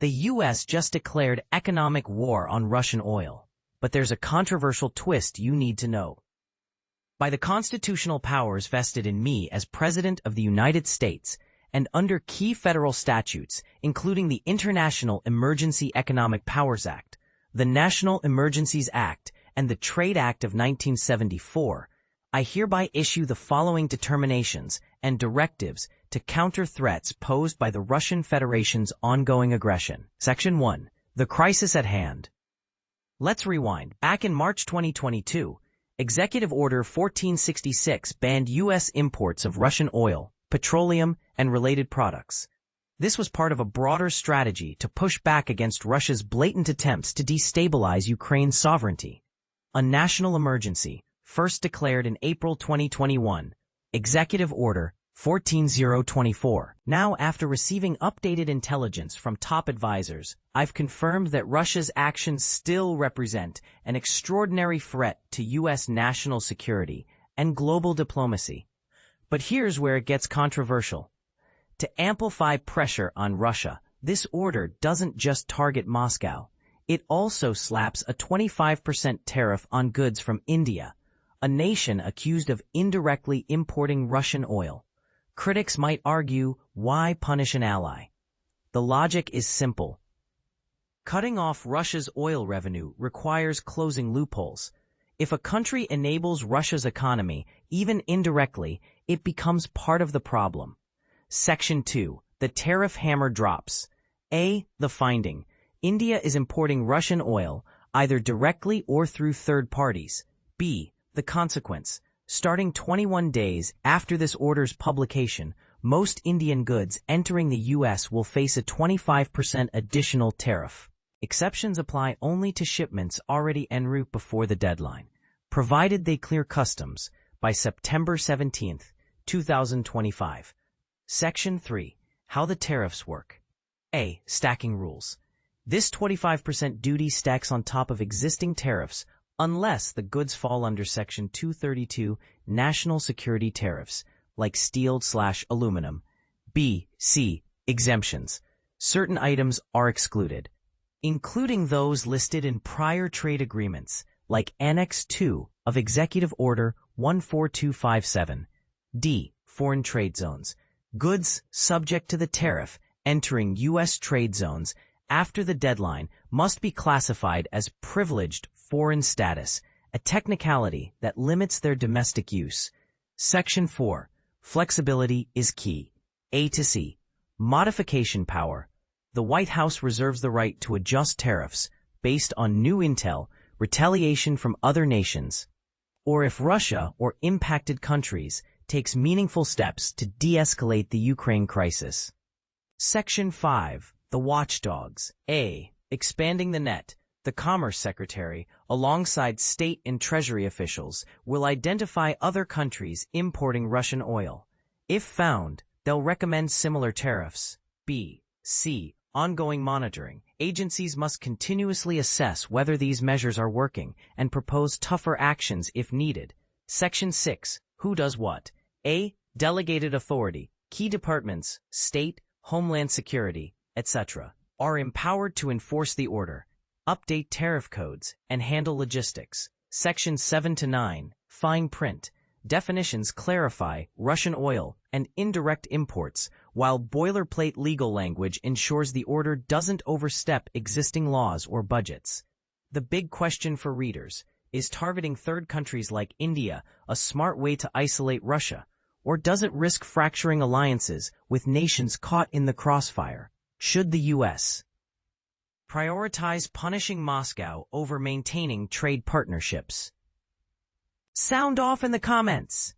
The U.S. just declared economic war on Russian oil, but there's a controversial twist you need to know. By the constitutional powers vested in me as President of the United States and under key federal statutes, including the International Emergency Economic Powers Act, the National Emergencies Act, and the Trade Act of 1974, I hereby issue the following determinations and directives to counter threats posed by the Russian Federation's ongoing aggression. Section 1. The crisis at hand. Let's rewind. Back in March 2022, Executive Order 1466 banned U.S. imports of Russian oil, petroleum, and related products. This was part of a broader strategy to push back against Russia's blatant attempts to destabilize Ukraine's sovereignty. A national emergency, first declared in April 2021, Executive Order 14024. Now, after receiving updated intelligence from top advisors, I've confirmed that Russia's actions still represent an extraordinary threat to U.S. national security and global diplomacy. But here's where it gets controversial. To amplify pressure on Russia, this order doesn't just target Moscow. It also slaps a 25% tariff on goods from India, a nation accused of indirectly importing Russian oil. Critics might argue, why punish an ally? The logic is simple. Cutting off Russia's oil revenue requires closing loopholes. If a country enables Russia's economy, even indirectly, it becomes part of the problem. Section 2. The tariff hammer drops. A. The finding. India is importing Russian oil, either directly or through third parties. B. The consequence. Starting 21 days after this order's publication, most Indian goods entering the U.S. will face a 25% additional tariff. Exceptions apply only to shipments already en route before the deadline, provided they clear customs by September 17, 2025. Section 3. How the tariffs work. A. Stacking rules. This 25% duty stacks on top of existing tariffs unless the goods fall under Section 232 national security tariffs, like steel/aluminum. B. C. Exemptions. Certain items are excluded, including those listed in prior trade agreements, like Annex 2 of Executive Order 14257. D. Foreign trade zones. Goods subject to the tariff entering U.S. trade zones after the deadline must be classified as privileged foreign status, a technicality that limits their domestic use. Section 4. Flexibility is key. A to C. Modification power. The White House reserves the right to adjust tariffs based on new intel, retaliation from other nations, or if Russia or impacted countries takes meaningful steps to de-escalate the Ukraine crisis. Section 5. The watchdogs. A. Expanding the net. The Commerce Secretary, alongside state and treasury officials, will identify other countries importing Russian oil. If found, they'll recommend similar tariffs. B. C. Ongoing monitoring. Agencies must continuously assess whether these measures are working and propose tougher actions if needed. Section 6. Who does what? A. Delegated authority. Key departments, state, homeland security, etc., are empowered to enforce the order, update tariff codes, and handle logistics. Section 7 to 9. Fine print. Definitions clarify Russian oil and indirect imports, while boilerplate legal language ensures the order doesn't overstep existing laws or budgets. The big question for readers is, targeting third countries like India a smart way to isolate Russia, or does it risk fracturing alliances with nations caught in the crossfire? Should the U.S. prioritize punishing Moscow over maintaining trade partnerships? Sound off in the comments.